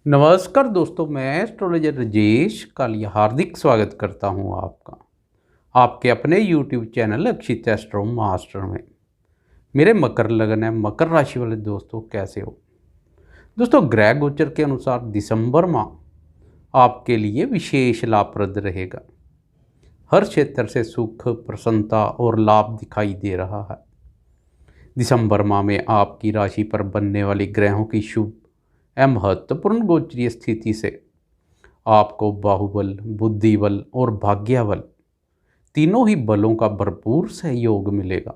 नमस्कार दोस्तों, मैं एस्ट्रोलॉजर राजेश कालिया हार्दिक स्वागत करता हूं आपका आपके अपने YouTube चैनल अक्षित एस्ट्रो मास्टर में। मेरे मकर लगन है, मकर राशि वाले दोस्तों कैसे हो दोस्तों। ग्रह गोचर के अनुसार दिसंबर माह आपके लिए विशेष लाभप्रद रहेगा। हर क्षेत्र से सुख, प्रसन्नता और लाभ दिखाई दे रहा है। दिसंबर माह में आपकी राशि पर बनने वाली ग्रहों की शुभ एवं महत्वपूर्ण गोचरीय स्थिति से आपको बाहुबल, बुद्धिबल और भाग्यबल तीनों ही बलों का भरपूर सहयोग मिलेगा।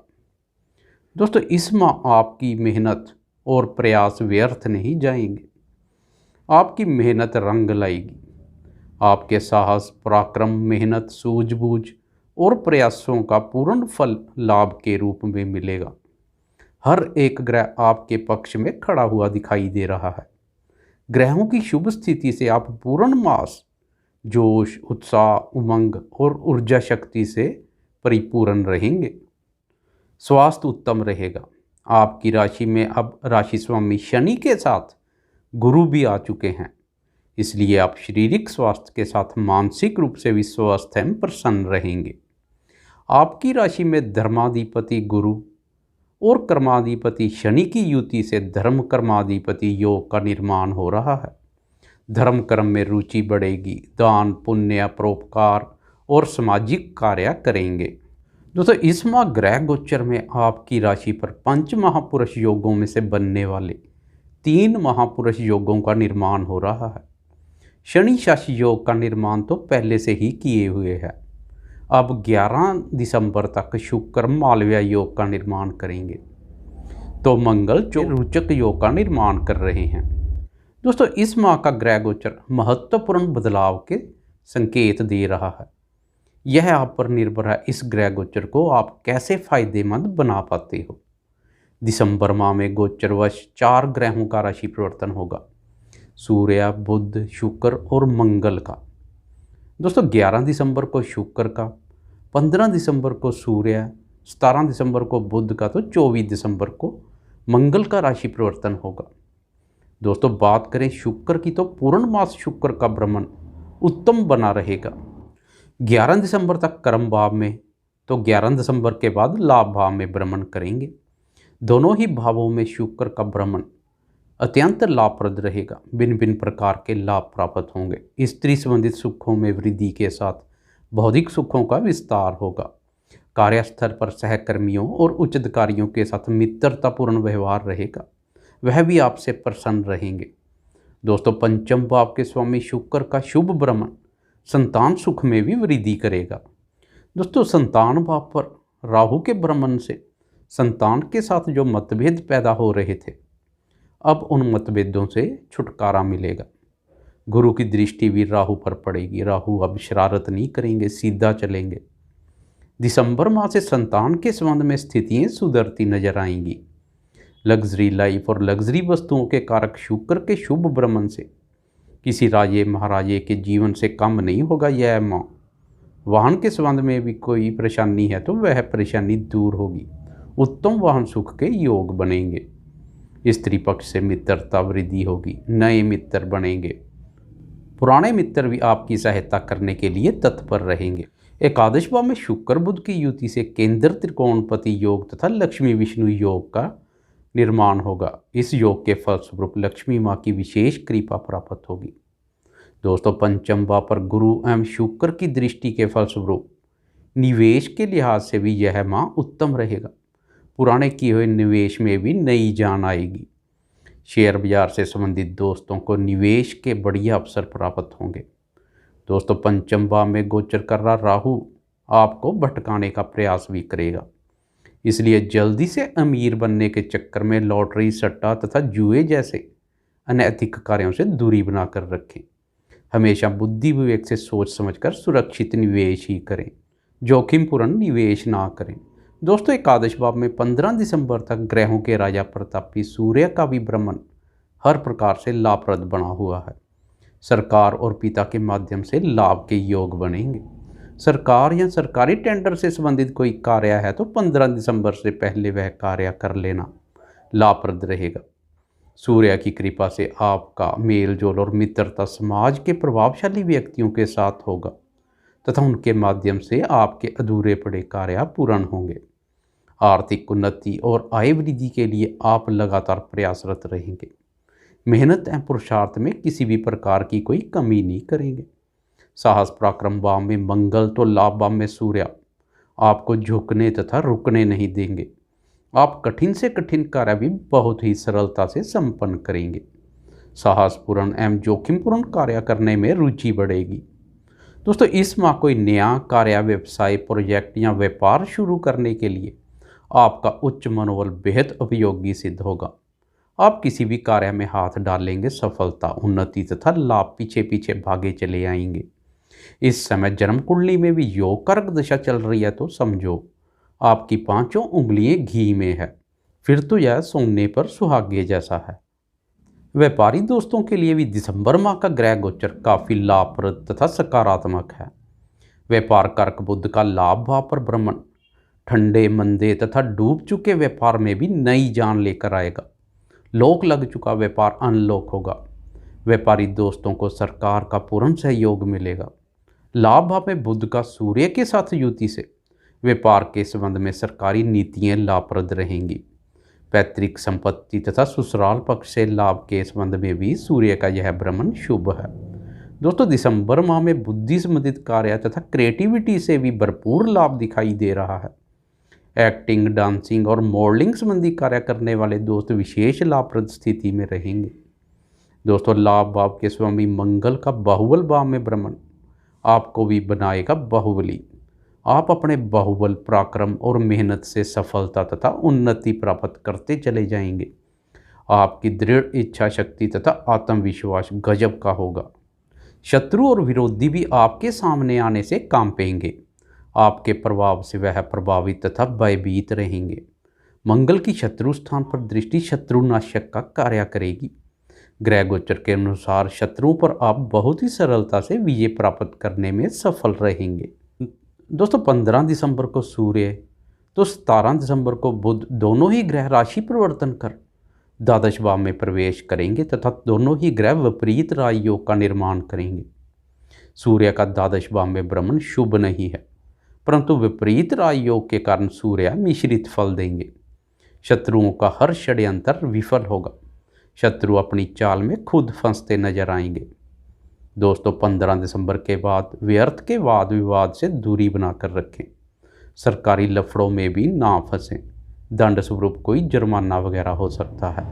दोस्तों, इस माह आपकी मेहनत और प्रयास व्यर्थ नहीं जाएंगे। आपकी मेहनत रंग लाएगी। आपके साहस, पराक्रम, मेहनत, सूझबूझ और प्रयासों का पूर्ण फल लाभ के रूप में मिलेगा। हर एक ग्रह आपके पक्ष में खड़ा हुआ दिखाई दे रहा है। ग्रहों की शुभ स्थिति से आप पूर्ण मास जोश, उत्साह, उमंग और ऊर्जा शक्ति से परिपूर्ण रहेंगे। स्वास्थ्य उत्तम रहेगा। आपकी राशि में अब राशि स्वामी शनि के साथ गुरु भी आ चुके हैं, इसलिए आप शारीरिक स्वास्थ्य के साथ मानसिक रूप से भी स्वस्थ एवं प्रसन्न रहेंगे। आपकी राशि में धर्माधिपति गुरु और कर्माधिपति शनि की युति से धर्म कर्माधिपति योग का निर्माण हो रहा है। धर्म कर्म में रुचि बढ़ेगी। दान, पुण्य, परोपकार और सामाजिक कार्य करेंगे। दोस्तों, इस माह ग्रह गोचर में आपकी राशि पर पंच महापुरुष योगों में से बनने वाले 3 महापुरुष योगों का निर्माण हो रहा है। शनि शासी योग का निर्माण तो पहले से ही किए हुए है। अब 11 दिसंबर तक शुक्र मालव्य योग का निर्माण करेंगे, तो मंगल रोचक योग का निर्माण कर रहे हैं। दोस्तों, इस माह का ग्रह गोचर महत्वपूर्ण बदलाव के संकेत दे रहा है। यह आप पर निर्भर है, इस ग्रह गोचर को आप कैसे फायदेमंद बना पाते हो। दिसंबर माह में गोचरवश 4 ग्रहों का राशि परिवर्तन होगा, सूर्य, बुध, शुक्र और मंगल का। दोस्तों, 11 दिसंबर को शुक्र का, 15 दिसंबर को सूर्य, 17 दिसंबर को बुध का, तो 24 दिसंबर को मंगल का राशि परिवर्तन होगा। दोस्तों, बात करें शुक्र की, तो पूर्ण मास शुक्र का भ्रमण उत्तम बना रहेगा 11 दिसंबर तक कर्म भाव में, तो 11 दिसंबर के बाद लाभ भाव में भ्रमण करेंगे। दोनों ही भावों में शुक्र का भ्रमण अत्यंत लाभप्रद रहेगा। भिन्न भिन्न प्रकार के लाभ प्राप्त होंगे। स्त्री संबंधित सुखों में वृद्धि के साथ भौतिक सुखों का विस्तार होगा। कार्यस्थल पर सहकर्मियों और उच्च अधिकारियों के साथ मित्रतापूर्ण व्यवहार रहेगा, वह भी आपसे प्रसन्न रहेंगे। दोस्तों, पंचम भाव के स्वामी शुक्र का शुभ भ्रमण संतान सुख में भी वृद्धि करेगा। दोस्तों, संतान भाव पर राहु के भ्रमण से संतान के साथ जो मतभेद पैदा हो रहे थे, अब उन मतभेदों से छुटकारा मिलेगा। गुरु की दृष्टि भी राहु पर पड़ेगी। राहु अब शरारत नहीं करेंगे, सीधा चलेंगे। दिसंबर माह से संतान के संबंध में स्थितियां सुधरती नजर आएंगी। लग्जरी लाइफ और लग्जरी वस्तुओं के कारक शुक्र के शुभ भ्रमण से किसी राजे महाराजे के जीवन से कम नहीं होगा यह माह। वाहन के संबंध में भी कोई परेशानी है तो वह परेशानी दूर होगी। उत्तम वाहन सुख के योग बनेंगे। स्त्री पक्ष से मित्रता वृद्धि होगी। नए मित्र बनेंगे। पुराने मित्र भी आपकी सहायता करने के लिए तत्पर रहेंगे। एकादश भाव में शुक्र बुध की युति से केंद्र त्रिकोणपति योग तथा लक्ष्मी विष्णु योग का निर्माण होगा। इस योग के फलस्वरूप लक्ष्मी माँ की विशेष कृपा प्राप्त होगी। दोस्तों, पंचम भाव पर गुरु एवं शुक्र की दृष्टि के फलस्वरूप निवेश के लिहाज से भी यह माह उत्तम रहेगा। पुराने किए हुए निवेश में भी नई जान आएगी। शेयर बाजार से संबंधित दोस्तों को निवेश के बढ़िया अवसर प्राप्त होंगे। दोस्तों, पंचम भाव में गोचर कर रहा राहु आपको भटकाने का प्रयास भी करेगा, इसलिए जल्दी से अमीर बनने के चक्कर में लॉटरी, सट्टा तथा जुए जैसे अनैतिक कार्यों से दूरी बनाकर रखें। हमेशा बुद्धि विवेक से सोच समझकर सुरक्षित निवेश ही करें, जोखिमपूर्ण निवेश ना करें। दोस्तों, एकादश भाव में 15 दिसंबर तक ग्रहों के राजा प्रतापी सूर्य का भी भ्रमण हर प्रकार से लाभप्रद बना हुआ है। सरकार और पिता के माध्यम से लाभ के योग बनेंगे। सरकार या सरकारी टेंडर से संबंधित कोई कार्य है तो 15 दिसंबर से पहले वह कार्य कर लेना लाभप्रद रहेगा। सूर्य की कृपा से आपका मेल जोल और मित्रता समाज के प्रभावशाली व्यक्तियों के साथ होगा तथा उनके माध्यम से आपके अधूरे पड़े कार्य पूर्ण होंगे। आर्थिक उन्नति और आय वृद्धि के लिए आप लगातार प्रयासरत रहेंगे। मेहनत एवं पुरुषार्थ में किसी भी प्रकार की कोई कमी नहीं करेंगे। साहस पराक्रम भाव में मंगल तो लाभ भाव में सूर्य आपको झुकने तथा रुकने नहीं देंगे। आप कठिन से कठिन कार्य भी बहुत ही सरलता से संपन्न करेंगे। साहसपूर्ण एवं जोखिमपूर्ण कार्य करने में रुचि बढ़ेगी। दोस्तों, इस माह कोई नया कार्य, व्यवसाय, प्रोजेक्ट या व्यापार शुरू करने के लिए आपका उच्च मनोबल बेहद उपयोगी सिद्ध होगा। आप किसी भी कार्य में हाथ डालेंगे, सफलता, उन्नति तथा लाभ पीछे पीछे भागे चले आएंगे। इस समय जन्म कुंडली में भी योग कारक दशा चल रही है, तो समझो आपकी पांचों उंगलियां घी में है। फिर तो यह सोने पर सुहागे जैसा है। व्यापारी दोस्तों के लिए भी दिसंबर माह का ग्रह गोचर काफी लाभप्रद तथा सकारात्मक है। व्यापार कारक बुध का लाभ भाव पर भ्रमण ठंडे मंदे तथा डूब चुके व्यापार में भी नई जान लेकर आएगा। लोक लग चुका व्यापार अनलॉक होगा। व्यापारी दोस्तों को सरकार का पूर्ण सहयोग मिलेगा। लाभ भाव में बुध का सूर्य के साथ युति से व्यापार के संबंध में सरकारी नीतियां लाभप्रद रहेंगी। पैतृक संपत्ति तथा ससुराल पक्ष से लाभ के संबंध में भी सूर्य का यह भ्रमण शुभ है। दोस्तों, दिसंबर माह में बुद्धि संबंधित कार्य तथा क्रिएटिविटी से भी भरपूर लाभ दिखाई दे रहा है। एक्टिंग, डांसिंग और मॉडलिंग संबंधी कार्य करने वाले दोस्त विशेष लाभप्रद स्थिति में रहेंगे। दोस्तों, लाभ भाव के स्वामी मंगल का बाहुबल भाव में भ्रमण आपको भी बनाएगा बाहुबली। आप अपने बाहुबल, पराक्रम और मेहनत से सफलता तथा उन्नति प्राप्त करते चले जाएंगे। आपकी दृढ़ इच्छा शक्ति तथा आत्मविश्वास गजब का होगा। शत्रु और विरोधी भी आपके सामने आने से कांपेंगे। आपके प्रभाव से वह प्रभावित तथा भयभीत रहेंगे। मंगल की शत्रु स्थान पर दृष्टि शत्रुनाशक का कार्य करेगी। ग्रह गोचर के अनुसार शत्रुओं पर आप बहुत ही सरलता से विजय प्राप्त करने में सफल रहेंगे। दोस्तों, 15 दिसंबर को सूर्य तो 17 दिसंबर को बुध दोनों ही ग्रह राशि परिवर्तन कर द्वादश भाव में प्रवेश करेंगे तथा दोनों ही ग्रह विपरीत राजयोग का निर्माण करेंगे। सूर्य का द्वादश भाव में भ्रमण शुभ नहीं है, परंतु विपरीत राजयोग के कारण सूर्य मिश्रित फल देंगे। शत्रुओं का हर षड्यंत्र विफल होगा। शत्रु अपनी चाल में खुद फंसते नजर आएंगे। दोस्तों, 15 दिसंबर के बाद व्यर्थ के वाद विवाद से दूरी बनाकर रखें। सरकारी लफड़ों में भी ना फंसें। दंड स्वरूप कोई जुर्माना वगैरह हो सकता है।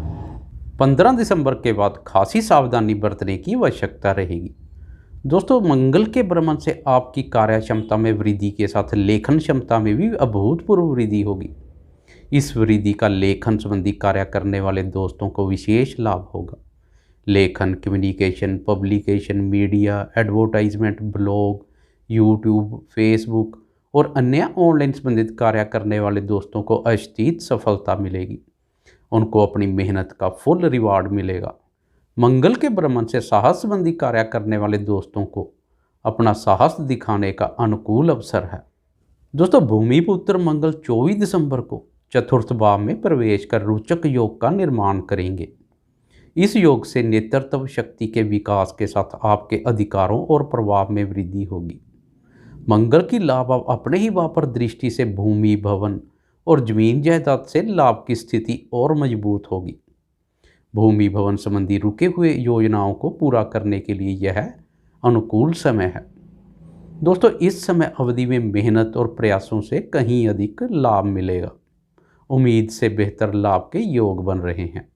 15 दिसंबर के बाद खासी सावधानी बरतने की आवश्यकता रहेगी। दोस्तों, मंगल के भ्रमण से आपकी कार्य क्षमता में वृद्धि के साथ लेखन क्षमता में भी अभूतपूर्व वृद्धि होगी। इस वृद्धि का लेखन संबंधी कार्य करने वाले दोस्तों को विशेष लाभ होगा। लेखन, communication, publication, media, advertisement, blog, YouTube, Facebook और अन्य ऑनलाइन संबंधित कार्य करने वाले दोस्तों को अस्थायी सफलता मिलेगी। उनको अपनी मेहनत का फुल रिवार्ड मिलेगा। मंगल के भ्रमण से साहस संबंधी कार्य करने वाले दोस्तों को अपना साहस दिखाने का अनुकूल अवसर है। दोस्तों, भूमिपुत्र मंगल 24 दिसंबर को चतुर्थ भाव में प्रवेश कर रोचक योग का निर्माण करेंगे। इस योग से नेतृत्व शक्ति के विकास के साथ आपके अधिकारों और प्रभाव में वृद्धि होगी। मंगल की लाभ अपने ही भाव पर दृष्टि से भूमि, भवन और जमीन जायदाद से लाभ की स्थिति और मजबूत होगी। भूमि भवन संबंधी रुके हुए योजनाओं को पूरा करने के लिए यह अनुकूल समय है। दोस्तों, इस समय अवधि में मेहनत और प्रयासों से कहीं अधिक लाभ मिलेगा। उम्मीद से बेहतर लाभ के योग बन रहे हैं।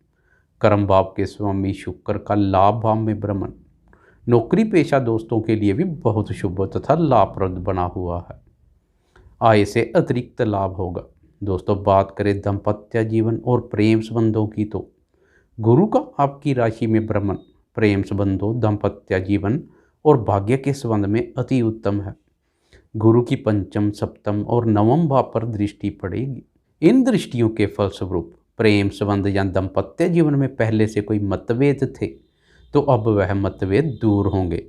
कर्म भाव के स्वामी शुक्र का लाभ भाव में भ्रमण नौकरी पेशा दोस्तों के लिए भी बहुत शुभ तथा लाभप्रद बना हुआ है। आय से अतिरिक्त लाभ होगा। दोस्तों, बात करें दाम्पत्य जीवन और प्रेम संबंधों की, तो गुरु का आपकी राशि में भ्रमण प्रेम संबंधों, दाम्पत्य जीवन और भाग्य के संबंध में अति उत्तम है। गुरु की पंचम, सप्तम और नवम भाव पर दृष्टि पड़ेगी। इन दृष्टियों के फलस्वरूप प्रेम संबंध या दाम्पत्य जीवन में पहले से कोई मतभेद थे तो अब वह मतभेद दूर होंगे।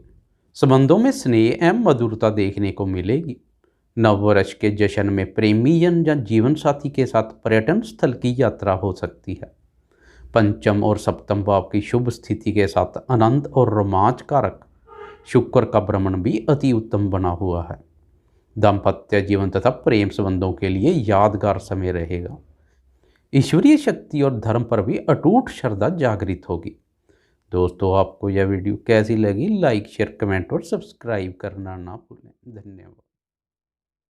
संबंधों में स्नेह एवं मधुरता देखने को मिलेगी। नववर्ष के जश्न में प्रेमीजन या जीवन साथी के साथ पर्यटन स्थल की यात्रा हो सकती है। पंचम और सप्तम भाव की शुभ स्थिति के साथ आनंद और रोमांच कारक शुक्र का भ्रमण भी अति उत्तम बना हुआ है। दाम्पत्य जीवन तथा प्रेम संबंधों के लिए यादगार समय रहेगा। ईश्वरीय शक्ति और धर्म पर भी अटूट श्रद्धा जागृत होगी। दोस्तों, आपको यह वीडियो कैसी लगी? लाइक, शेयर, कमेंट और सब्सक्राइब करना ना भूलें। धन्यवाद।